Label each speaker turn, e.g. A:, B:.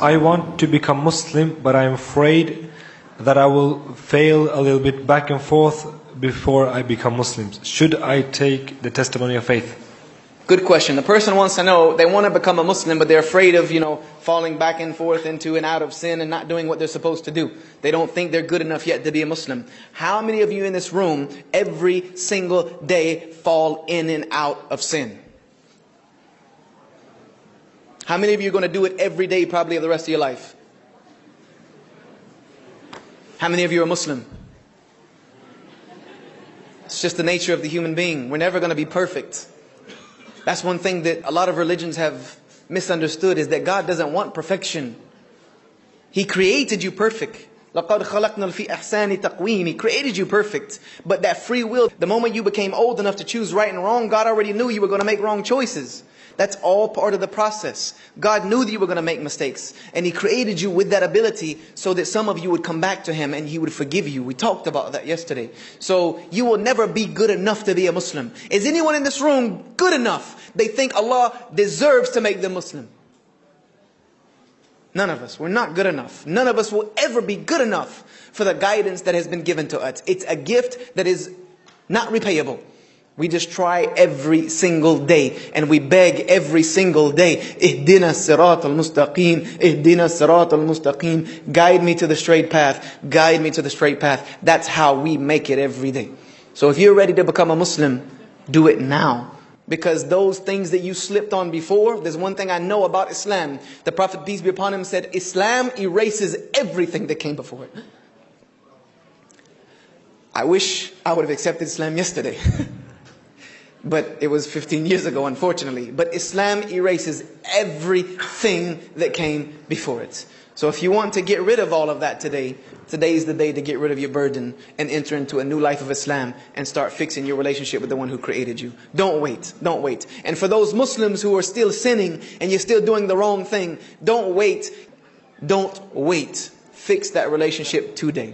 A: I want to become Muslim, but I'm afraid that I will fail a little bit back and forth before I become Muslim. Should I take the testimony of faith?
B: Good question. The person wants to know, they want to become a Muslim, but they're afraid of, falling back and forth into and out of sin and not doing what they're supposed to do. They don't think they're good enough yet to be a Muslim. How many of you in this room, every single day, fall in and out of sin? How many of you are going to do it every day, probably, of the rest of your life? How many of you are Muslim? It's just the nature of the human being. We're never going to be perfect. That's one thing that a lot of religions have misunderstood, is that God doesn't want perfection. He created you perfect. لَقَدْ خَلَقْنَا فِي أَحْسَانِ تَقْوِيمِ. He created you perfect. But that free will, the moment you became old enough to choose right and wrong, God already knew you were going to make wrong choices. That's all part of the process. God knew that you were going to make mistakes. And He created you with that ability so that some of you would come back to Him and He would forgive you. We talked about that yesterday. So you will never be good enough to be a Muslim. Is anyone in this room good enough? They think Allah deserves to make them Muslim. None of us. We're not good enough. None of us will ever be good enough for the guidance that has been given to us. It's a gift that is not repayable. We just try every single day, and we beg every single day, Ihdina as-sirat al-mustaqim, Ihdina as-sirat al-mustaqim. Guide me to the straight path. Guide me to the straight path. That's how we make it every day. So if you're ready to become a Muslim, do it now. Because those things that you slipped on before, there's one thing I know about Islam. The Prophet, peace be upon him, said, Islam erases everything that came before it. I wish I would have accepted Islam yesterday. But it was 15 years ago, unfortunately. But Islam erases everything that came before it. So if you want to get rid of all of that today, today is the day to get rid of your burden and enter into a new life of Islam and start fixing your relationship with the one who created you. Don't wait. Don't wait. And for those Muslims who are still sinning and you're still doing the wrong thing, don't wait. Don't wait. Fix that relationship today.